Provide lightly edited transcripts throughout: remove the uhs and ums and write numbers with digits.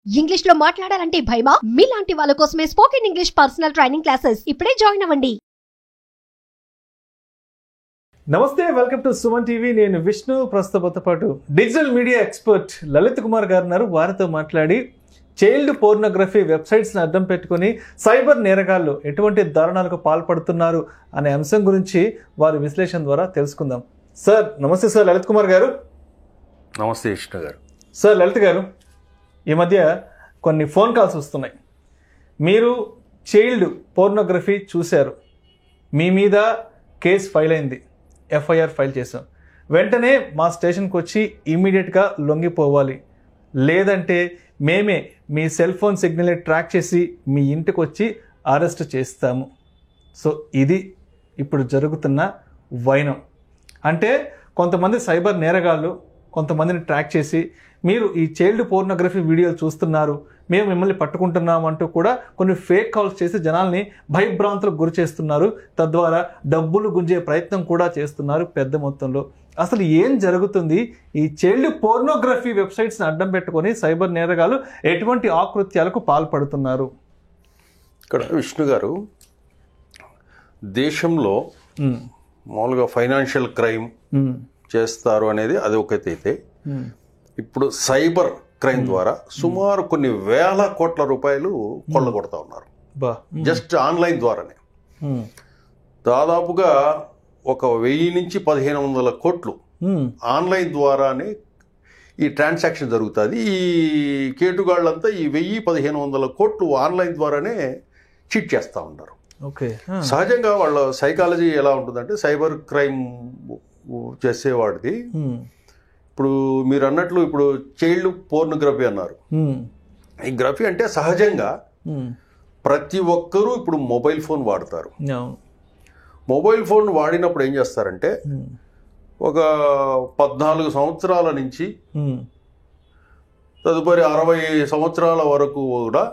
English లో మాట్లాడాలంటే భయమా? మీలాంటి వాళ్ళ కోసమే spoken English personal training classes ఇప్పుడే జాయిన్ అవ్వండి. నమస్తే, వెల్కమ్ టు సుమన్ టీవీ. నేను విష్ణు. ప్రస్తుతంతో పాటు digital media expert Lalit Kumar గారు ఉన్నారు. వారితో మాట్లాడి చైల్డ్ పోర్నోగ్రఫీ వెబ్సైట్స్ని అడ్డం పెట్టుకుని సైబర్ నేరగాళ్ళు ఎటువంటి దారుణాలకు పాల్పడుతున్నారు అనే అంశం గురించి వారి విశ్లేషణ ద్వారా తెలుసుకుందాం. సార్ నమస్తే. సార్ లలిత్ కుమార్ గారు. నమస్తే విష్ణు గారు. సార్ లలిత్ గారు, ఈ మధ్య కొన్ని ఫోన్ కాల్స్ వస్తున్నాయి. మీరు చైల్డ్ పోర్నోగ్రఫీ చూశారు, మీ మీద కేసు ఫైల్ అయింది, ఎఫ్ఐఆర్ ఫైల్ చేశాం, వెంటనే మా స్టేషన్కి వచ్చి ఇమీడియట్గా లొంగిపోవాలి, లేదంటే మేమే మీ సెల్ ఫోన్ సిగ్నల్ని ట్రాక్ చేసి మీ ఇంటికి వచ్చి అరెస్ట్ చేస్తాము. సో ఇది ఇప్పుడు జరుగుతున్న వైనం. అంటే కొంతమంది సైబర్ నేరగాళ్ళు కొంతమందిని ట్రాక్ చేసి మీరు ఈ చైల్డ్ పోర్నోగ్రఫీ వీడియోలు చూస్తున్నారు, మేము మిమ్మల్ని పట్టుకుంటున్నాం అంటూ కూడా కొన్ని ఫేక్ కాల్స్ చేసి జనాల్ని భయభ్రాంతులకు గురి చేస్తున్నారు. తద్వారా డబ్బులు గుంజే ప్రయత్నం కూడా చేస్తున్నారు పెద్ద మొత్తంలో. అసలు ఏం జరుగుతుంది? ఈ చైల్డ్ పోర్నోగ్రఫీ వెబ్సైట్స్ని అడ్డం పెట్టుకొని సైబర్ నేరగాలు ఎటువంటి ఆకృత్యాలకు పాల్పడుతున్నారు? ఇక్కడ విష్ణు గారు, దేశంలో మామూలుగా ఫైనాన్షియల్ క్రైమ్ చేస్తారు అనేది అది ఒకటైతే, ఇప్పుడు సైబర్ క్రైమ్ ద్వారా సుమారు కొన్ని వేల కోట్ల రూపాయలు కొల్లగొడతా ఉన్నారు. జస్ట్ ఆన్లైన్ ద్వారానే దాదాపుగా 1000 నుంచి 1500 కోట్లు ఆన్లైన్ ద్వారానే ఈ ట్రాన్సాక్షన్ జరుగుతుంది. ఈ కేటుగాళ్ళంతా ఈ 1000-1500 కోట్లు ఆన్లైన్ ద్వారానే చీట్ చేస్తూ ఉంటారు. సహజంగా వాళ్ళ సైకాలజీ ఎలా ఉంటుందంటే, సైబర్ క్రైమ్ చేసేవాడిది ఇప్పుడు మీరు అన్నట్లు ఇప్పుడు చైల్డ్ పోర్నోగ్రఫీ అన్నారు. ఈ గ్రఫీ అంటే సహజంగా ప్రతి ఒక్కరూ ఇప్పుడు మొబైల్ ఫోన్ వాడతారు. మొబైల్ ఫోన్ వాడినప్పుడు ఏం చేస్తారంటే, ఒక 14 సంవత్సరాల నుంచి తదుపరి 60 సంవత్సరాల వరకు కూడా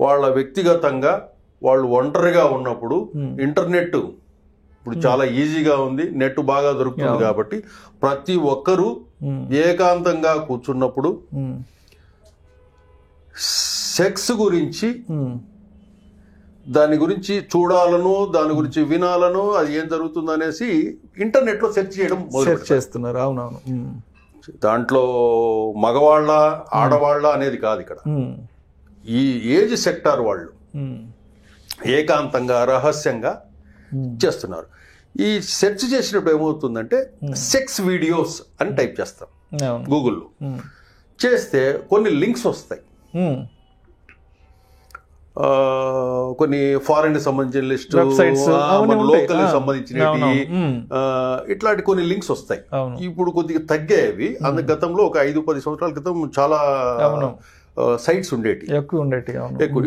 వాళ్ళ వ్యక్తిగతంగా వాళ్ళు ఒంటరిగా ఉన్నప్పుడు ఇంటర్నెట్ ఇప్పుడు చాలా ఈజీగా ఉంది, నెట్ బాగా దొరుకుతుంది కాబట్టి ప్రతి ఒక్కరూ ఏకాంతంగా కూర్చున్నప్పుడు సెక్స్ గురించి దాని గురించి చూడాలను, దాని గురించి వినాలను, అది ఏం జరుగుతుంది అనేసి ఇంటర్నెట్లో సెర్చ్ చేయడం మొదలు చేస్తున్నారు. అవునవును. దాంట్లో మగవాళ్ళ ఆడవాళ్ళ అనేది కాదు, ఇక్కడ ఈ ఏజ్ సెక్టార్ వాళ్ళు ఏకాంతంగా రహస్యంగా చేస్తున్నారు. ఈ సెర్చ్ చేసినప్పుడు ఏమవుతుందంటే, సెక్స్ వీడియోస్ అని టైప్ చేస్తాం గూగుల్లో, చేస్తే కొన్ని లింక్స్ వస్తాయి. కొన్ని ఫారెన్ సంబంధించిన లిస్టు, లోకల్ సంబంధించిన ఇట్లాంటి కొన్ని లింక్స్ వస్తాయి. ఇప్పుడు కొద్దిగా తగ్గాయి. అందుకు గతంలో ఒక 5-10 సంవత్సరాల క్రితం చాలా సైట్స్ ఉండేటి, ఎక్కువ.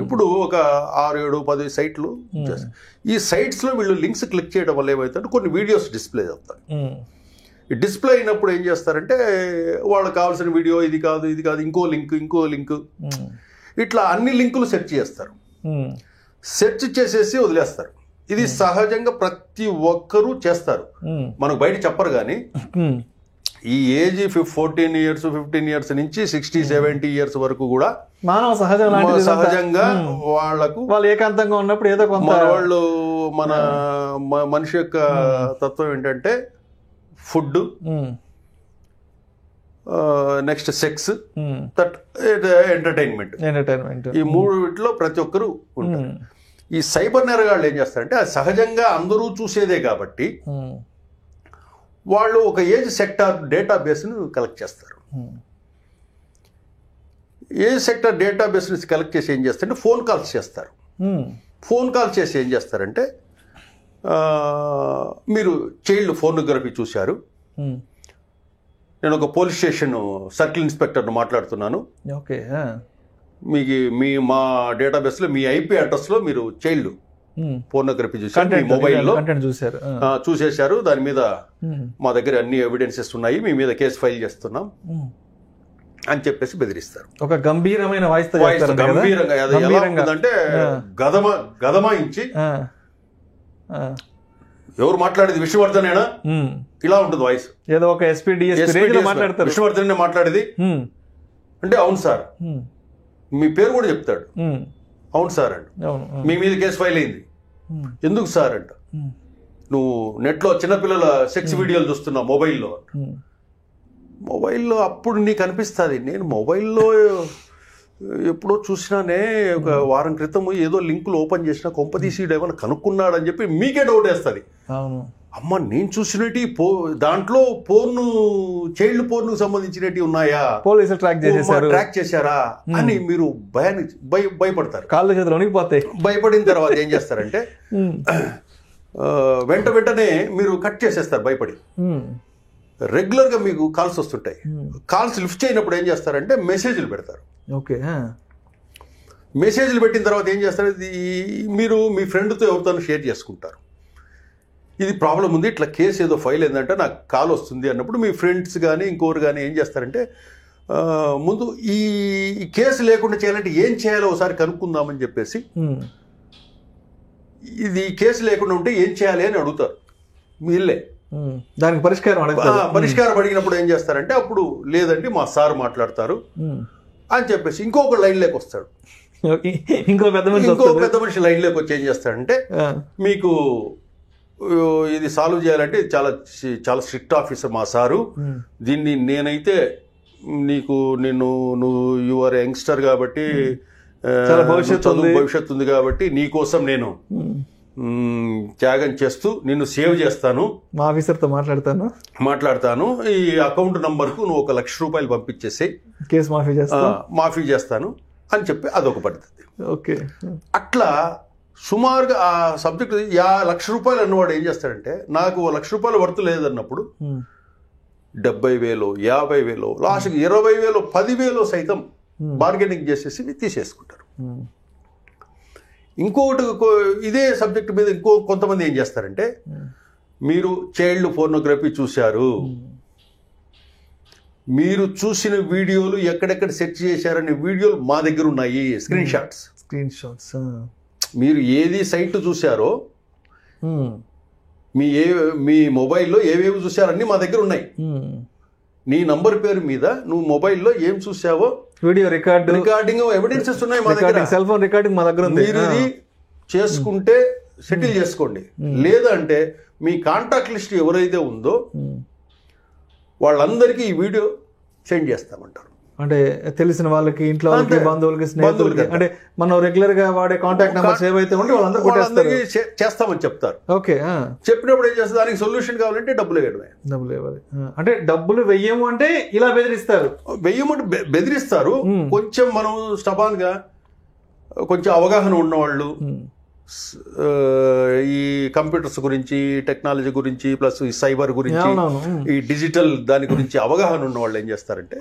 ఇప్పుడు ఒక 6-7-10 సైట్లు. ఈ సైట్స్ లో వీళ్ళు లింక్స్ క్లిక్ చేయడం వల్ల ఏమవుతుందంటే కొన్ని వీడియోస్ డిస్ప్లే అవుతాయి. ఈ డిస్ప్లే అయినప్పుడు ఏం చేస్తారంటే, వాళ్ళకి కావాల్సిన వీడియో ఇది కాదు, ఇది కాదు, ఇంకో లింక్, ఇట్లా అన్ని లింకులు సెర్చ్ చేస్తారు. సెర్చ్ చేసేసి వదిలేస్తారు. ఇది సహజంగా ప్రతి ఒక్కరూ చేస్తారు, మనకు బయట చెప్పరు. కానీ ఈ ఏజ్ 14 years 15 years నుంచి 60-70 years వరకు కూడా సహజంగా వాళ్ళు ఏకాంతంగా ఉన్నప్పుడు ఏదో కొంత వాళ్ళు మన మనిషి యొక్క తత్వం ఏంటంటే, ఫుడ్, నెక్స్ట్ సెక్స్, ఎంటర్టైన్మెంట్, ఈ మూడిట్లో ప్రతి ఒక్కరు ఉంటారు. ఈ సైబర్ నేరగాళ్ళు ఏం చేస్తారంటే, అది సహజంగా అందరూ చూసేదే కాబట్టి వాళ్ళు ఒక ఏజ్ సెక్టార్ డేటాబేస్ను కలెక్ట్ చేస్తారు. ఏజ్ సెక్టార్ డేటాబేస్ నుంచి కలెక్ట్ చేసి ఏం చేస్తారంటే, ఫోన్ కాల్స్ చేస్తారు. ఫోన్ కాల్ చేసి ఏం చేస్తారంటే, మీరు చైల్డ్ పోర్నోగ్రఫీ చూశారు, నేను ఒక పోలీస్ స్టేషన్ సర్కిల్ ఇన్స్పెక్టర్ను మాట్లాడుతున్నాను, మా డేటాబేస్లో మీ IP అడ్రస్లో మీరు చైల్డ్ పోర్నోగ్రఫీ చూసారు, మీ మొబైల్లో చూసేశారు, దాని మీద మా దగ్గర అన్ని ఎవిడెన్సెస్ ఉన్నాయి, మీ మీద కేసు ఫైల్ చేస్తున్నాం అని చెప్పేసి బెదిరిస్తారు. ఒక గంభీరమైన వాయిస్, గంభీరంగా ఎలా ఉంటుందంటే, గదమాయించి ఎవరు మాట్లాడేది విష్ణువర్ధనేనా, ఇలా ఉంటుంది వాయిస్. ఏదో ఒక ఎస్పీ డిఎస్పీ మాట్లాడతారు, విష్ణువర్ధనే మాట్లాడేది అంటే, అవును సార్ మీ పేరు కూడా చెప్తాడు. అవును సార్ అంట, మీ మీద కేసు ఫైల్ అయింది. ఎందుకు సార్ అంట, నువ్వు నెట్లో చిన్నపిల్లల సెక్స్ వీడియోలు చూస్తున్నావు మొబైల్లో అప్పుడు నీకు అనిపిస్తుంది, నేను మొబైల్లో ఎప్పుడో చూసినానే, ఒక వారం క్రితం ఏదో లింకులు ఓపెన్ చేసినా కొంపదీసి ఏమైనా కనుక్కున్నాడని చెప్పి మీకే డౌట్ వేస్తుంది. అమ్మ నేను చూసినట్టు దాంట్లో చైల్డ్ పోర్నుకు సంబంధించినవి ఉన్నాయా, పోలీసులు ట్రాక్ చేశారా అని మీరు భయపడతారు. కాళ్ళ చేతులు వణికిపోతాయి. భయపడిన తర్వాత ఏం చేస్తారంటే వెంటనే మీరు కట్ చేసేస్తారు భయపడి. రెగ్యులర్గా మీకు కాల్స్ వస్తుంటాయి. కాల్స్ లిఫ్ట్ చేయనప్పుడు ఏం చేస్తారంటే మెసేజ్లు పెడతారు. ఓకే, మెసేజ్లు పెట్టిన తర్వాత ఏం చేస్తారు, మీరు మీ ఫ్రెండ్తో ఎవరితో షేర్ చేసుకుంటారు. ఇది ప్రాబ్లం ఉంది, ఇట్లా కేసు ఏదో ఫైల్ అయిందంటే నాకు కాల్ వస్తుంది అన్నప్పుడు మీ ఫ్రెండ్స్ కానీ ఇంకోరు కానీ ఏం చేస్తారంటే ముందు ఈ కేసు లేకుండా చేయాలంటే ఏం చేయాలో ఒకసారి కనుక్కుందామని చెప్పేసి, ఇది కేసు లేకుండా ఉంటే ఏం చేయాలి అని అడుగుతారు. వీళ్ళే దానికి పరిష్కారం అడిగినప్పుడు ఏం చేస్తారంటే అప్పుడు లేదండి మా సార్ మాట్లాడతారు అని చెప్పేసి ఇంకొక లైన్లోకి వస్తాడు. ఇంకో పెద్ద మనిషి లైన్లోకి వచ్చి ఏం చేస్తాడంటే మీకు ఇది సాల్వ్ చేయాలంటే చాలా స్ట్రిక్ట్ ఆఫీసర్ మా సారు, దీన్ని నేనైతే నువ్వు యు ఆర్ యంగ్స్టర్ కాబట్టి భవిష్యత్తు ఉంది కాబట్టి నీకోసం నేను త్యాగం చేస్తూ నిన్ను సేవ్ చేస్తాను, మా ఆఫీసర్తో మాట్లాడతాను, ఈ అకౌంట్ నంబర్కు నువ్వు ₹1,00,000 పంపించేసి కేసు మాఫీ చేస్తాను అని చెప్పి అదొక పద్ధతి. ఓకే, అట్లా సుమారుగా ఆ సబ్జెక్ట్ ₹1,00,000 అన్నవాడు ఏం చేస్తాడంటే నాకు ₹1,00,000 వర్త్ లేదన్నప్పుడు 70,000, 50,000, లాస్ట్కి 20,000, 10,000 సైతం బార్గెనింగ్ చేసేసి తీసేసుకుంటారు. ఇంకొకటి ఇదే సబ్జెక్ట్ మీద కొంతమంది ఏం చేస్తారంటే మీరు చైల్డ్ పోర్నోగ్రఫీ చూశారు, మీరు చూసిన వీడియోలు ఎక్కడెక్కడ సెర్చ్ చేశారనే వీడియోలు మా దగ్గర ఉన్నాయి, స్క్రీన్ షాట్స్. మీరు ఏది సైట్ చూశారో మీ మొబైల్లో ఏవేవి చూశారన్నీ మా దగ్గర ఉన్నాయి. నీ నంబర్ పేరు మీద నువ్వు మొబైల్లో ఏం చూసావో వీడియో రికార్డింగ్ ఎవిడెన్సెస్ ఉన్నాయి మా దగ్గర. సెల్ ఫోన్ రికార్డింగ్ మా దగ్గర ఉంది. మీరు ఇది చేసుకుంటే సెటిల్ చేసుకోండి, లేదంటే మీ కాంటాక్ట్ లిస్ట్ ఎవరైతే ఉందో వాళ్ళందరికీ ఈ వీడియో సెండ్ చేస్తామంటారు. అంటే తెలిసిన వాళ్ళకి, ఇంట్లో వాళ్ళకి, బంధువులకి, స్నేహితులకి, అంటే మనం రెగ్యులర్ గా వాడే కాంటాక్ట్ నెంబర్స్ ఏవైతే ఉంటే వాళ్ళందరికీ చేస్తామని చెప్తారు. ఓకే, చెప్పినప్పుడు ఏం చేస్తారు, దానికి సొల్యూషన్ కావాలంటే డబ్బులు ఇవ్వాలి. అంటే డబ్బులు వెయ్యము అంటే ఇలా బెదిరిస్తారు. కొంచెం మనం స్టబాన్ గా కొంచెం అవగాహన ఉన్నవాళ్ళు, ఈ కంప్యూటర్స్ గురించి, టెక్నాలజీ గురించి, ప్లస్ ఈ సైబర్ గురించి, ఈ డిజిటల్ దాని గురించి అవగాహన ఉన్న వాళ్ళు ఏం చేస్తారంటే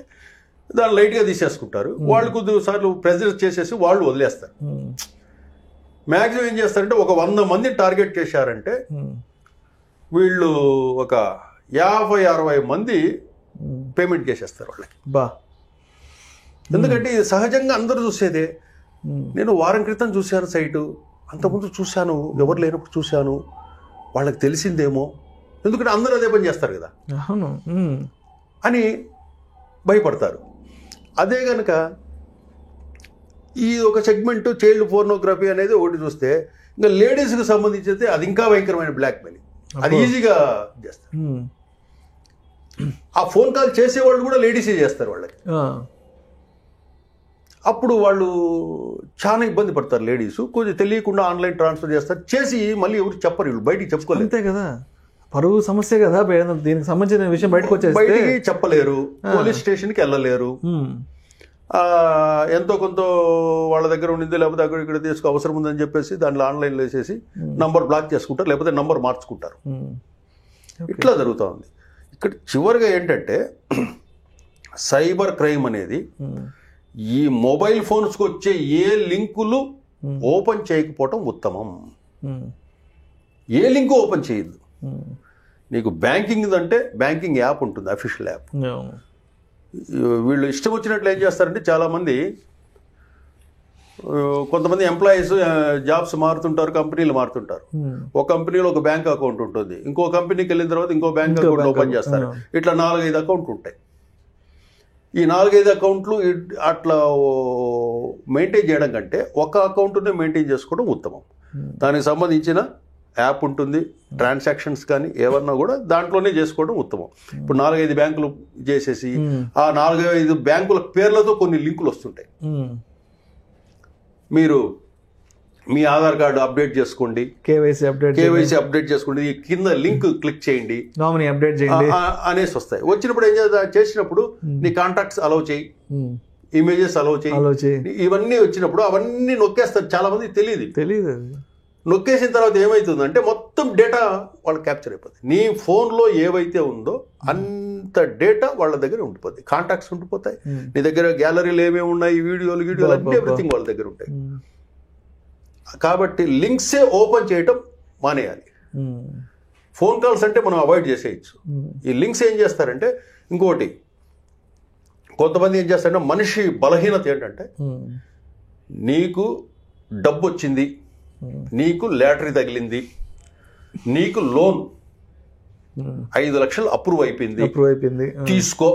దాన్ని లైట్గా తీసేసుకుంటారు. వాళ్ళు కొద్దిసార్లు ప్రెజర్ చేసేసి వాళ్ళు వదిలేస్తారు. మ్యాక్సిమం ఏం చేస్తారంటే ఒక 100 మందిని టార్గెట్ చేశారంటే వీళ్ళు ఒక 50-60 మంది పేమెంట్ చేసేస్తారు వాళ్ళకి. ఎందుకంటే ఇది సహజంగా అందరూ చూసేదే. నేను వారం క్రితం చూశాను సైటు, అంతకుముందు చూశాను, ఎవరు లేనప్పుడు చూశాను, వాళ్ళకి తెలిసిందేమో, ఎందుకంటే అందరూ అదే పని చేస్తారు కదా అని భయపడతారు. అదే కనుక ఈ ఒక సెగ్మెంట్ చైల్డ్ పోర్నోగ్రఫీ అనేది ఒకటి చూస్తే, ఇంకా లేడీస్కి సంబంధించి అయితే అది ఇంకా భయంకరమైన బ్లాక్ మెయిల్. అది ఈజీగా చేస్తారు. ఆ ఫోన్ కాల్ చేసేవాళ్ళు కూడా లేడీసే చేస్తారు వాళ్ళకి. అప్పుడు వాళ్ళు చాలా ఇబ్బంది పడతారు లేడీస్. కొంచెం తెలియకుండా ఆన్లైన్ ట్రాన్స్ఫర్ చేస్తారు, చేసి మళ్ళీ ఎవరు చెప్పరు, వీళ్ళు బయటికి చెప్పుకోలేదు. అంతే కదా, పరువు సమస్య కదా, దీనికి సంబంధించిన విషయం బయటకి చెప్పలేరు, పోలీస్ స్టేషన్కి వెళ్ళలేరు. ఎంతో కొంత వాళ్ళ దగ్గర ఉండింది, లేకపోతే అక్కడ ఇక్కడ తీసుకు అవసరం ఉందని చెప్పేసి దాంట్లో ఆన్లైన్లో వేసేసి నంబర్ బ్లాక్ చేసుకుంటారు, లేకపోతే నంబర్ మార్చుకుంటారు. ఇట్లా జరుగుతూ ఉంది. ఇక్కడ చివరిగా ఏంటంటే సైబర్ క్రైమ్ అనేది ఈ మొబైల్ ఫోన్స్కి వచ్చే ఏ లింకులు ఓపెన్ చేయకపోవటం ఉత్తమం. ఏ లింకు ఓపెన్ చేయొద్దు. నీకు బ్యాంకింగ్ అంటే బ్యాంకింగ్ యాప్ ఉంటుంది, అఫీషియల్ యాప్. వీళ్ళు ఇష్టం వచ్చినట్లు ఏం చేస్తారంటే చాలామంది, కొంతమంది ఎంప్లాయీస్ జాబ్స్ మారుతుంటారు, కంపెనీలు మారుతుంటారు. ఒక కంపెనీలో ఒక బ్యాంక్ అకౌంట్ ఉంటుంది, ఇంకో కంపెనీకి వెళ్ళిన తర్వాత ఇంకో బ్యాంక్ అకౌంట్ ఓపెన్ చేస్తారు. ఇట్లా 4-5 అకౌంట్లు ఉంటాయి. ఈ 4-5 అకౌంట్లు అట్లా మెయింటైన్ చేయడం కంటే ఒక అకౌంట్నే మెయింటైన్ చేసుకోవడం ఉత్తమం. దానికి సంబంధించిన యాప్ ఉంటుంది, ట్రాన్సాక్షన్స్ కానీ ఏమన్నా కూడా దాంట్లోనే చేసుకోవడం ఉత్తమం. ఇప్పుడు 4-5 బ్యాంకులు చేసేసి ఆ 4-5 బ్యాంకుల పేర్లతో కొన్ని లింకులు వస్తుంటాయి. మీరు మీ ఆధార్ కార్డు అప్డేట్ చేసుకోండి, కేవైసీ అప్డేట్ చేసుకోండి, కింద లింక్ క్లిక్ చేయండి, నామినీ అప్డేట్ చేయండి అనేసి వస్తాయి. వచ్చినప్పుడు ఏం చేసినప్పుడు నీ కాంటాక్ట్స్ అలౌ చేయి, ఇమేజెస్ అలౌ చేయి, ఇవన్నీ వచ్చినప్పుడు అవన్నీ నొక్కేస్తారు. చాలా మంది తెలియదు. నొక్కేసిన తర్వాత ఏమవుతుందంటే మొత్తం డేటా వాళ్ళు క్యాప్చర్ అయిపోతుంది. నీ ఫోన్లో ఏవైతే ఉందో అంత డేటా వాళ్ళ దగ్గర ఉండిపోతాయి, కాంటాక్ట్స్ ఉండిపోతాయి. నీ దగ్గర గ్యాలరీలు ఏమేమి ఉన్నాయి, వీడియోలు అన్ని ఎవ్రీథింగ్ వాళ్ళ దగ్గర ఉంటాయి. కాబట్టి లింక్సే ఓపెన్ చేయటం మానేయాలి. ఫోన్ కాల్స్ అంటే మనం అవాయిడ్ చేసేయచ్చు. ఈ లింక్స్ ఏం చేస్తారంటే, ఇంకోటి కొంతమంది ఏం చేస్తారంటే, మనిషి బలహీనత ఏంటంటే, నీకు డబ్బు వచ్చింది, నీకు లాటరీ తగిలింది, నీకు లోన్ 5 లక్షలు అప్రూవ్ అయిపోయింది, తీసుకో.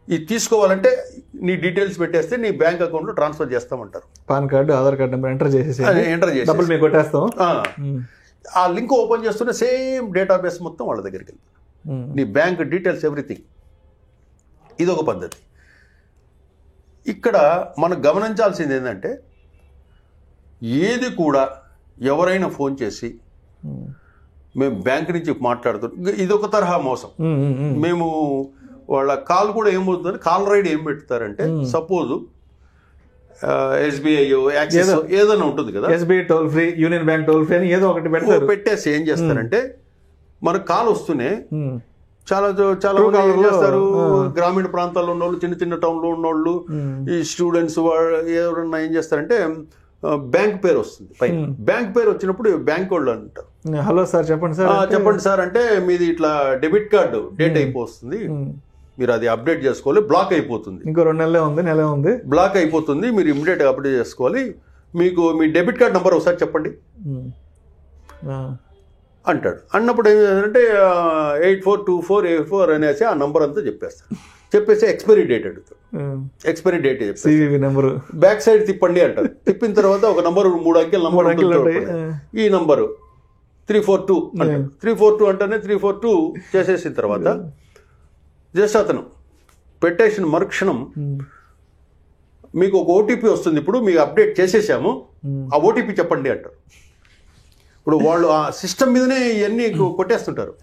ఈ తీసుకోవాలంటే నీ డీటెయిల్స్ పెట్టేస్తే నీ బ్యాంక్ అకౌంట్లో ట్రాన్స్ఫర్ చేస్తామంటారు. PAN card, Aadhaar card number enter చేసి డబ్బులు మీకు కొట్టేస్తాం. ఆ లింక్ ఓపెన్ చేస్తున్న సేమ్ డేటాబేస్ మొత్తం వాళ్ళ దగ్గరికి వెళ్తుంది, నీ బ్యాంక్ డీటెయిల్స్ ఎవ్రీథింగ్. ఇదొక పద్ధతి. ఇక్కడ మనం గమనించాల్సింది ఏంటంటే, ఏది కూడా ఎవరైనా ఫోన్ చేసి మేము బ్యాంక్ నుంచి మాట్లాడుతున్నాం, ఇదొక తరహా మోసం. మేము వాళ్ళ కాల్ కూడా ఏమవుతుందని కాల్ రైడ్ ఏం పెడతారంటే, సపోజ్ SBI, యాక్సిస్ ఏదైనా ఉంటుంది కదా, SBI toll free, union bank toll free అని ఏదో ఒకటి పెట్టేసి ఏం చేస్తారంటే, మనకు కాల్ వస్తూనే చాలా మంది ఏం చేస్తారు, గ్రామీణ ప్రాంతాల్లో ఉన్నోళ్ళు, చిన్న టౌన్లో ఉన్నోళ్ళు, ఈ స్టూడెంట్స్ ఎవరన్నా ఏం చేస్తారంటే బ్యాంక్ పేరు వస్తుంది పైన. బ్యాంక్ పేరు వచ్చినప్పుడు బ్యాంక్ వాళ్ళు అంటారు, హలో సార్ చెప్పండి సార్ అంటే, మీది ఇట్లా డెబిట్ కార్డు డేట్ అయిపోతుంది, మీరు అది అప్డేట్ చేసుకోవాలి, బ్లాక్ అయిపోతుంది, ఇంకో 2 నెల ఉంది, బ్లాక్ అయిపోతుంది, మీరు ఇమ్మీడియట్గా అప్డేట్ చేసుకోవాలి, మీకు మీ డెబిట్ కార్డ్ నెంబర్ ఒకసారి చెప్పండి అంటాడు. అన్నప్పుడు ఏం చేస్తారంటే 842484 అనేసి ఆ నంబర్ అంతా చెప్పేసి ఎక్స్పైరీ డేట్ అడుగుతాడు. Expiry date number back side తిప్పండి అంటారు. తిప్పిన తర్వాత ఒక నంబర్ 3 అంకెల నంబర్, ఈ నంబరు 342 అంటారు. 342 అంటేనే 342 చేసేసిన తర్వాత జస్ట్ అతను పెట్టేసిన మరుక్షణం మీకు ఒక ఓటీపీ వస్తుంది, ఇప్పుడు మీకు అప్డేట్ చేసేసాము, ఆ ఓటీపీ చెప్పండి అంటారు. ఇప్పుడు వాళ్ళు ఆ సిస్టమ్ మీదనే ఇవన్నీ కొట్టేస్తుంటారు.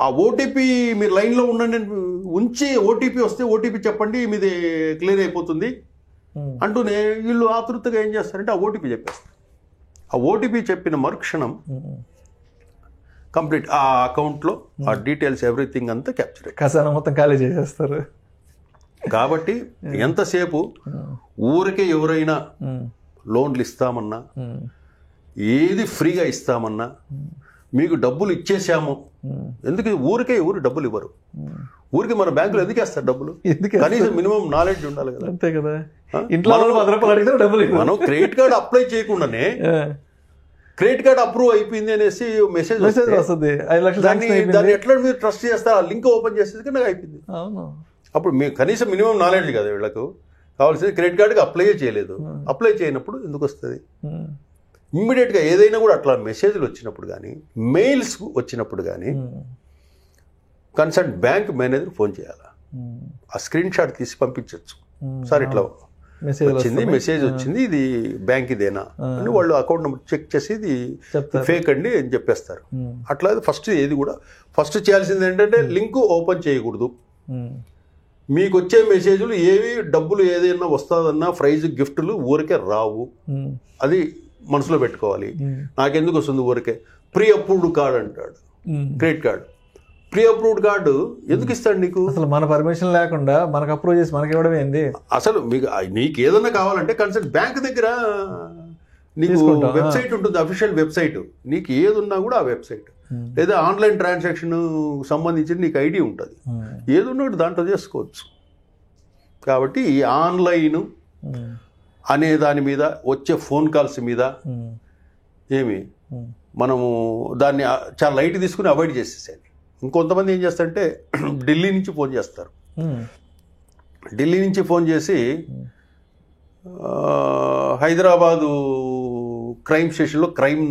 ఆ ఓటీపీ మీరు లైన్లో ఉంచి ఓటీపీ వస్తే ఓటీపీ చెప్పండి, మీది క్లియర్ అయిపోతుంది అంటూనే వీళ్ళు ఆతృతగా ఏం చేస్తారంటే ఆ ఓటీపీ చెప్పేస్తారు. ఆ ఓటీపీ చెప్పిన మరుక్షణం కంప్లీట్ ఆ అకౌంట్లో ఆ డీటెయిల్స్ ఎవ్రీథింగ్ అంతా క్యాప్చర్ ఖజానా మొత్తం ఖాళీ చేసేస్తారు. కాబట్టి ఎంతసేపు ఊరికే ఎవరైనా లోన్లు ఇస్తామన్నా, ఏది ఫ్రీగా ఇస్తామన్నా, మీకు డబ్బులు ఇచ్చేసాము, ఎందుకు ఊరికే ఎవరు డబ్బులు ఇవ్వరు. ఊరికి మన బ్యాంకులో ఎందుకు వేస్తారు డబ్బులు? కనీసం మినిమం నాలెడ్జ్ ఉండాలి కదా. అంతే కదా. ఇంట్లో మనం క్రెడిట్ కార్డు అప్లై చేయకుండానే క్రెడిట్ కార్డు అప్రూవ్ అయిపోయింది అనేసి మెసేజ్ వస్తుంది. దాన్ని ఎట్లా మీరు ట్రస్ట్ చేస్తారు? ఆ లింక్ ఓపెన్ చేసేది నాకు అయిపోయింది. అప్పుడు మీకు కనీసం మినిమం నాలెడ్జ్ కదా వీళ్ళకు కావాల్సింది. క్రెడిట్ కార్డుకి అప్లై చేయలేదు, అప్లై చేయనప్పుడు ఎందుకు వస్తుంది? ఇమ్మీడియట్గా ఏదైనా కూడా అట్లా మెసేజ్లు వచ్చినప్పుడు కానీ, మెయిల్స్ వచ్చినప్పుడు కానీ కన్సర్న్ బ్యాంక్ మేనేజర్ ఫోన్ చేయాలి. ఆ స్క్రీన్ షాట్ తీసి పంపించవచ్చు. సార్ ఇట్లా మెసేజ్ వచ్చింది, ఇది బ్యాంక్ ఇదేనా అని వాళ్ళు అకౌంట్ నెంబర్ చెక్ చేసి ఇది ఫేక్ అండి అని చెప్పేస్తారు. అట్లా ఫస్ట్ ఏది కూడా ఫస్ట్ చేయాల్సింది ఏంటంటే లింక్ ఓపెన్ చేయకూడదు. మీకు వచ్చే మెసేజ్లు ఏవి డబ్బులు ఏదైనా వస్తుందన్నా ప్రైజ్ గిఫ్ట్లు ఊరికే రావు, అది మనసులో పెట్టుకోవాలి. నాకెందుకు వస్తుంది ఊరికే? ప్రీ అప్రూవ్డ్ కార్డ్ అంటాడు, credit card. Pre approved card ఎందుకు ఇస్తాడు నీకు? అసలు మన పర్మిషన్ లేకుండా మనకు అప్రూవ్ చేసి మనకి ఇవ్వడం ఏంది? అసలు నీకు ఏదన్నా కావాలంటే కన్సల్ట్ బ్యాంక్ దగ్గర నీకు వెబ్సైట్ ఉంటుంది, అఫీషియల్ వెబ్సైట్. నీకు ఏది ఉన్నా కూడా ఆ వెబ్సైట్ లేదా ఆన్లైన్ ట్రాన్సాక్షన్ సంబంధించి నీకు ఐడి ఉంటుంది, ఏది ఉన్నా దాంట్లో చేసుకోవచ్చు. కాబట్టి ఈ ఆన్లైన్ అనే దాని మీద వచ్చే ఫోన్ కాల్స్ మీద మనము దాన్ని చాలా లైట్ తీసుకుని అవాయిడ్ చేసేసాను. ఇంకొంతమంది ఏం చేస్తారంటే ఢిల్లీ నుంచి ఫోన్ చేస్తారు. ఢిల్లీ నుంచి ఫోన్ చేసి హైదరాబాదు క్రైమ్ స్టేషన్లో క్రైమ్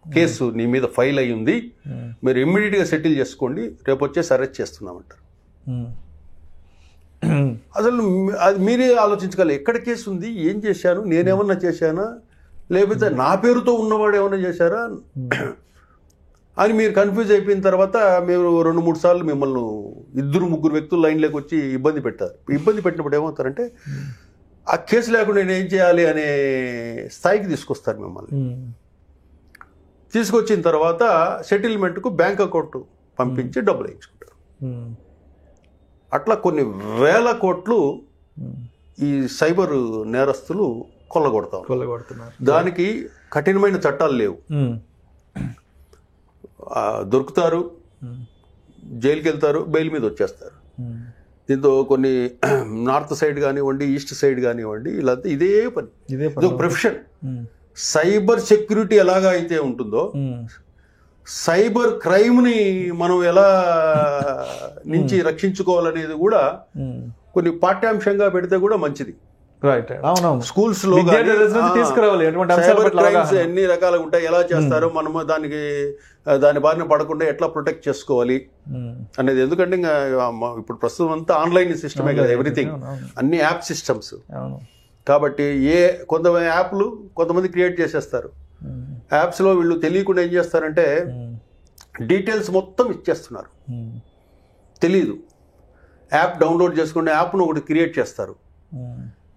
కేసు నీ మీద ఫైల్ అయ్యి ఉంది, మీరు ఇమ్మీడియట్గా సెటిల్ చేసుకోండి, రేపు వచ్చేసి అరెస్ట్ చేస్తున్నామంటారు. అసలు అది మీరే ఆలోచించగలరు, ఎక్కడ కేసు ఉంది, ఏం చేశాను, నేనేమన్నా చేశానా, లేకపోతే నా పేరుతో ఉన్నవాడు ఏమన్నా చేశారా అని మీరు కన్ఫ్యూజ్ అయిపోయిన తర్వాత మీరు 2-3 సార్లు మిమ్మల్ని 2-3 వ్యక్తులు లైన్లోకి వచ్చి ఇబ్బంది పెట్టారు. ఇబ్బంది పెట్టినప్పుడు ఏమవుతారంటే ఆ కేసు లేకుండా నేను ఏం చేయాలి అనే స్థాయికి తీసుకొస్తారు మిమ్మల్ని. తీసుకొచ్చిన తర్వాత సెటిల్మెంట్కు బ్యాంక్ అకౌంట్ పంపించి డబ్బులు వేయించుకుంటారు. అట్లా కొన్ని వేల కోట్లు ఈ సైబర్ నేరస్తులు కొల్లగొడుతున్నారు. దానికి కఠినమైన చట్టాలు లేవు. దొరుకుతారు, జైలుకి వెళ్తారు, బెయిల్ మీద వచ్చేస్తారు. దీంతో కొన్ని నార్త్ సైడ్ కానివ్వండి, ఈస్ట్ సైడ్ కానివ్వండి, ఇలా ఇదే పని, ఇదే ప్రొఫెషన్. సైబర్ సెక్యూరిటీ ఎలాగా అయితే ఉంటుందో సైబర్ క్రైమ్ని మనం ఎలా నుంచి రక్షించుకోవాలనేది కూడా కొన్ని పాఠ్యాంశంగా పెడితే కూడా మంచిది. స్కూల్స్ లో ఎన్ని రకాలుగా ఉంటాయి, ఎలా చేస్తారో మనం దాని బారిన పడకుండా ఎట్లా ప్రొటెక్ట్ చేసుకోవాలి అనేది. ఎందుకంటే ఇంకా ఇప్పుడు ప్రస్తుతం అంతా ఆన్లైన్ సిస్టమే కదా, ఎవ్రీథింగ్, అన్ని యాప్ సిస్టమ్స్. కాబట్టి కొంతమంది క్రియేట్ చేసేస్తారు. యాప్స్లో వీళ్ళు తెలియకుండా ఏం చేస్తారంటే డీటెయిల్స్ మొత్తం ఇచ్చేస్తున్నారు, తెలీదు. యాప్ డౌన్లోడ్ చేసుకుంటే యాప్ను ఒకటి క్రియేట్ చేస్తారు.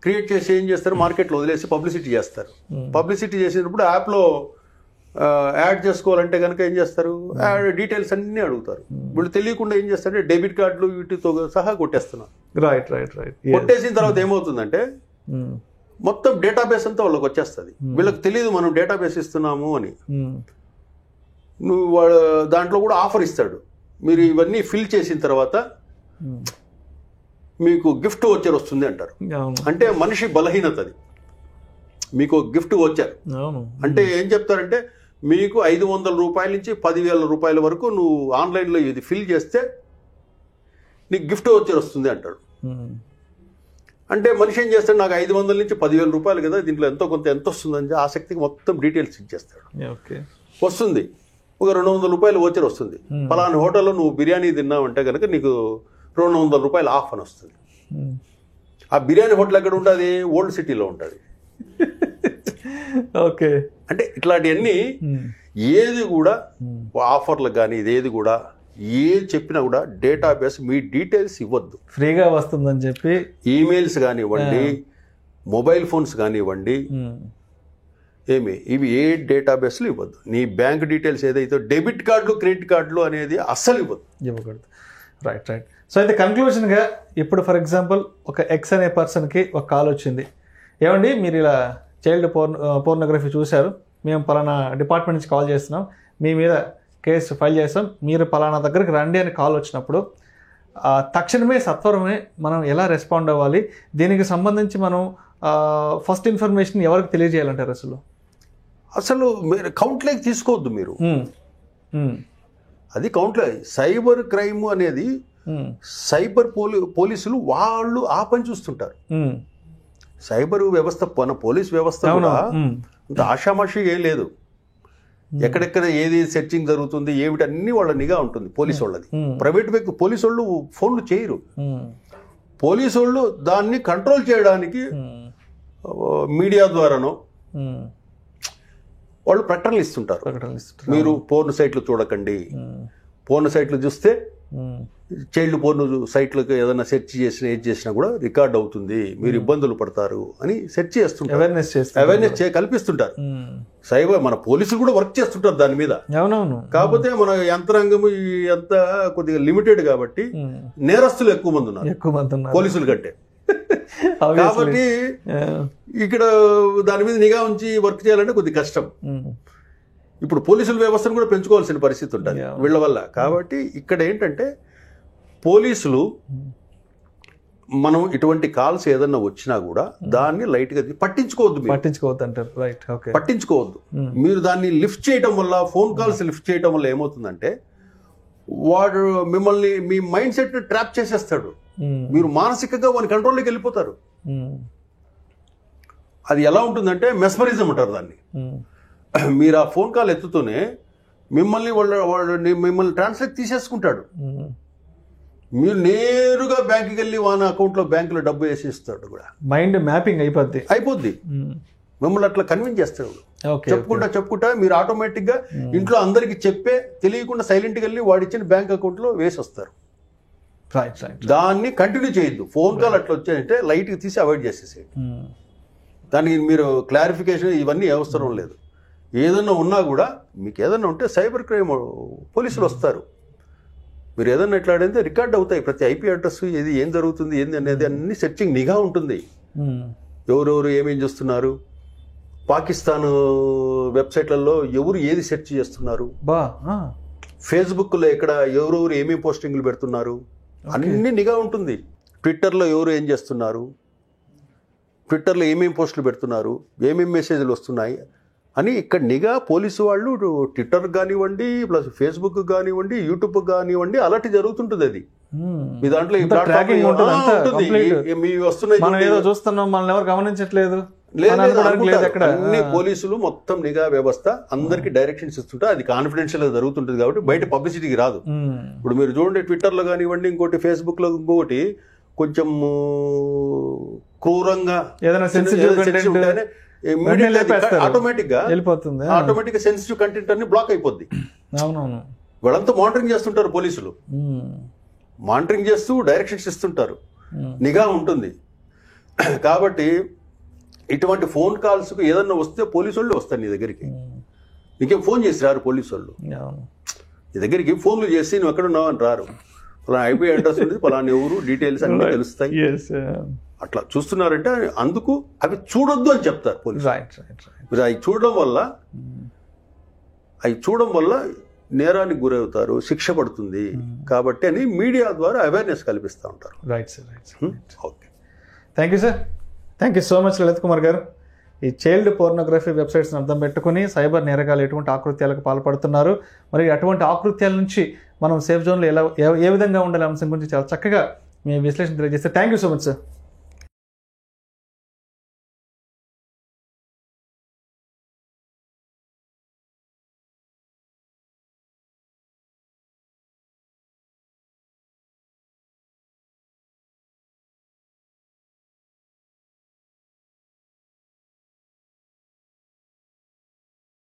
క్రియేట్ చేసి ఏం చేస్తారు, మార్కెట్లో వదిలేసి పబ్లిసిటీ చేస్తారు. పబ్లిసిటీ చేసినప్పుడు యాప్లో యాడ్ చేసుకోవాలంటే కనుక ఏం చేస్తారు, డీటెయిల్స్ అన్నీ అడుగుతారు. వీళ్ళు తెలియకుండా ఏం చేస్తారంటే డెబిట్ కార్డులు వీటితో సహా కొట్టేస్తున్నారు. కొట్టేసిన తర్వాత ఏమవుతుందంటే మొత్తం డేటాబేస్ అంతా వాళ్ళకి వచ్చేస్తుంది. వీళ్ళకి తెలియదు మనం డేటాబేస్ ఇస్తున్నాము అని. వాడు దాంట్లో కూడా ఆఫర్ ఇస్తాడు, మీరు ఇవన్నీ ఫిల్ చేసిన తర్వాత మీకు గిఫ్ట్ వచ్చర్ వస్తుంది అంటారు. అంటే మనిషి బలహీనత అది. మీకు గిఫ్ట్ వచ్చర్ అంటే ఏం చెప్తారంటే మీకు 500 రూపాయల నుంచి 10,000 రూపాయల వరకు నువ్వు ఆన్లైన్లో ఇది ఫిల్ చేస్తే నీకు గిఫ్ట్ వచ్చర్ వస్తుంది అంటాడు. అంటే మనిషి ఏం చేస్తాడు, నాకు 500 నుంచి 10,000 రూపాయలు కదా, దీంట్లో ఎంత వస్తుందని ఆసక్తికి మొత్తం డీటెయిల్స్ ఇచ్చేస్తాడు. వస్తుంది, ఒక 200 రూపాయలు వచ్చర్ వస్తుంది. పలానా హోటల్లో నువ్వు బిర్యానీ తిన్నావంటే కనుక నీకు 200 రూపాయలు ఆఫ్ అని వస్తుంది. ఆ బిర్యానీ హోటల్ ఎక్కడ ఉంటుంది, ఓల్డ్ సిటీలో ఉంటుంది. ఓకే. అంటే ఇట్లాంటివన్నీ ఏది కూడా ఆఫర్లు కానీ ఇదేది కూడా ఏది చెప్పినా కూడా డేటాబేస్ మీ డీటెయిల్స్ ఇవ్వద్దు, ఫ్రీగా వస్తుందని చెప్పి. ఈమెయిల్స్ కానివ్వండి, మొబైల్ ఫోన్స్ కానివ్వండి, ఇవి ఏ డేటాబేస్లు ఇవ్వద్దు. నీ బ్యాంక్ డీటెయిల్స్ ఏదైతే డెబిట్ కార్డులు, క్రెడిట్ కార్డులు అనేది అస్సలు ఇవ్వకూడదు. రైట్. సో అయితే కన్క్లూజన్గా ఇప్పుడు ఫర్ ఎగ్జాంపుల్ ఒక ఎక్స్ అనే పర్సన్కి ఒక కాల్ వచ్చింది, ఏమండి మీరు ఇలా చైల్డ్ పోర్నోగ్రఫీ చూశారు, మేము పలానా డిపార్ట్మెంట్ నుంచి కాల్ చేస్తున్నాం, మీ మీద కేసు ఫైల్ చేస్తాం, మీరు పలానా దగ్గరికి రండి అని కాల్ వచ్చినప్పుడు తక్షణమే సత్వరమే మనం ఎలా రెస్పాండ్ అవ్వాలి, దీనికి సంబంధించి మనం ఫస్ట్ ఇన్ఫర్మేషన్ ఎవరికి తెలియజేయాలంటారు? అసలు మీరు కౌంట్లోకి తీసుకోవద్దు. మీరు అది కౌంట్లో సైబర్ క్రైమ్ అనేది సైబర్ పోలీసులు వాళ్ళు ఆ పని చూస్తుంటారు. సైబర్ వ్యవస్థ పోలీస్ వ్యవస్థ కూడా అంత ఆషామాషి ఏం లేదు. ఎక్కడెక్కడ ఏది సెర్చింగ్ జరుగుతుంది ఏమిటి అన్ని వాళ్ళ నిఘా ఉంటుంది పోలీసు వాళ్ళది. ప్రైవేట్ వ్యక్తి పోలీసు వాళ్ళు ఫోన్లు చేయరు. పోలీసు వాళ్ళు దాన్ని కంట్రోల్ చేయడానికి మీడియా ద్వారానో వాళ్ళు ప్రకటనలు ఇస్తుంటారు. మీరు పోర్న్ సైట్లు చూడకండి, పోర్న్ సైట్లు చూస్తే చైల్డ్ పోర్న్ సైట్లకు ఏదైనా సెర్చ్ చేసినా ఏది చేసినా కూడా రికార్డ్ అవుతుంది, మీరు ఇబ్బందులు పడతారు అని సెర్చ్ చేస్తుంటారు, అవేర్నెస్ కల్పిస్తుంటారు. సైబర్ మన పోలీసులు కూడా వర్క్ చేస్తుంటారు దాని మీద. కాకపోతే మన యంత్రాంగం ఎంత కొద్దిగా లిమిటెడ్ కాబట్టి నేరస్తులు ఎక్కువ మంది ఉన్నారు పోలీసుల కంటే. కాబట్టి ఇక్కడ దాని మీద నిఘా ఉంచి వర్క్ చేయాలంటే కొద్దిగా కష్టం. ఇప్పుడు పోలీసుల వ్యవస్థను కూడా పెంచుకోవాల్సిన పరిస్థితి ఉంటుంది వీళ్ళ వల్ల. కాబట్టి ఇక్కడ ఏంటంటే పోలీసులు మనం ఇటువంటి కాల్స్ ఏదన్నా వచ్చినా కూడా దాన్ని లైట్గా పట్టించుకోవద్దు అంటారు. రైట్. ఓకే. పట్టించుకోవద్దు. మీరు దాన్ని లిఫ్ట్ చేయడం వల్ల, ఫోన్ కాల్స్ లిఫ్ట్ చేయడం వల్ల ఏమవుతుందంటే వాడు మిమ్మల్ని మీ మైండ్ సెట్ ట్రాప్ చేసేస్తాడు. మీరు మానసికంగా వాని కంట్రోల్లోకి వెళ్ళిపోతారు. అది ఎలా ఉంటుందంటే మెస్మరిజం అంటారు దాన్ని. మీరు ఆ ఫోన్ కాల్ ఎత్తుతూనే మిమ్మల్ని ట్రాన్స్ఫర్ తీసేసుకుంటాడు. మీరు నేరుగా బ్యాంకుకి వెళ్ళి వాన అకౌంట్లో బ్యాంకులో డబ్బు వేసేస్తాడు కూడా. మైండ్ మ్యాపింగ్ అయిపోద్ది. మిమ్మల్ని అట్లా కన్విన్స్ చేస్తాడు. చెప్పుకుంటా మీరు ఆటోమేటిక్గా ఇంట్లో అందరికి చెప్పే తెలియకుండా సైలెంట్గా వెళ్ళి వాడిచ్చిన బ్యాంక్ అకౌంట్లో వేసి వస్తారు. దాన్ని కంటిన్యూ చేయొద్దు. ఫోన్ కాల్ అట్లా వచ్చాయంటే లైట్గా తీసి అవాయిడ్ చేసేసేయండి. దానికి మీరు క్లారిఫికేషన్ ఇవన్నీ అవసరం లేదు. ఏదన్నా ఉన్నా కూడా మీకు ఏదన్నా ఉంటే సైబర్ క్రైమ్ పోలీసులు వస్తారు. మీరు ఏదన్నా ఇట్లా అడిగితే రికార్డ్ అవుతాయి. ప్రతి ఐపీ అడ్రస్ ఏం జరుగుతుంది ఏంది అనేది అన్ని సెర్చింగ్ నిఘా ఉంటుంది. ఎవరెవరు ఏమేం చేస్తున్నారు, పాకిస్తాన్ వెబ్సైట్లలో ఎవరు ఏది సెర్చ్ చేస్తున్నారు, ఫేస్బుక్లో ఎక్కడ ఎవరెవరు ఏమేమి పోస్టింగ్లు పెడుతున్నారు అన్ని నిఘా ఉంటుంది. ట్విట్టర్లో ఎవరు ఏం చేస్తున్నారు, ట్విట్టర్లో ఏమేమి పోస్టులు పెడుతున్నారు, ఏమేమి మెసేజ్లు వస్తున్నాయి అని ఇక్కడ నిఘా పోలీసు వాళ్ళు ట్విట్టర్ కానివ్వండి, ప్లస్ ఫేస్బుక్ కానివ్వండి, యూట్యూబ్ కానివ్వండి అలర్ట్ జరుగుతుంటుంది. అది మీ దాంట్లో చూస్తున్నాం, మనల్ని ఎవరు గమనించట్లేదు. అన్ని పోలీసులు మొత్తం నిఘా వ్యవస్థ అందరికి డైరెక్షన్స్ ఇస్తుంటే అది కాన్ఫిడెన్షియల్ గా జరుగుతుంటుంది కాబట్టి బయట పబ్లిసిటీకి రాదు. ఇప్పుడు మీరు చూడండి ట్విట్టర్ లో కానివ్వండి, ఇంకోటి ఫేస్బుక్ లో, ఇంకోటి కొంచెం క్రూరంగా ఆటోమేటిక్ గా సెన్సిటివ్ కంటెంట్ అన్ని బ్లాక్ అయిపోద్ది. వాళ్ళంతా మానిటరింగ్ చేస్తుంటారు పోలీసులు, మానిటరింగ్ చేస్తూ డైరెక్షన్స్ ఇస్తుంటారు, నిఘా ఉంటుంది. కాబట్టి ఇటువంటి ఫోన్ కాల్స్ కు ఏదన్నా వస్తే పోలీసు వాళ్ళు వస్తారు నీ దగ్గరికి. నీకేం ఫోన్ చేసి రారు పోలీసు వాళ్ళు. నీ దగ్గరికి ఫోన్లు చేసి నువ్వు ఎక్కడ ఉన్నావు అని రారు. పలానా ఐపీ అడ్రస్ ఉంది, పలానా ఎవరు, డీటెయిల్స్ అన్ని తెలుస్తాయి. అట్లా చూస్తున్నారంటే అందుకు అవి చూడొద్దు అని చెప్తారు పోలీసు. మీరు అవి చూడడం వల్ల నేరానికి గురవుతారు, శిక్ష పడుతుంది కాబట్టి అని మీడియా ద్వారా అవేర్నెస్ కల్పిస్తూ ఉంటారు. Okay, thank you sir. Thank you so much Lalit Kumar గారు. ఈ చైల్డ్ పోర్నోగ్రఫీ వెబ్సైట్స్ని అర్థం పెట్టుకుని సైబర్ నేరగాలు ఎటువంటి ఆకృత్యాలకు పాల్పడుతున్నారు, మరి అటువంటి ఆకృత్యాల నుంచి మనం సేఫ్ జోన్లో ఏ విధంగా ఉండాలి అంశం గురించి చాలా చక్కగా మీ విశ్లేషణ తెలియజేస్తే thank you so much sir.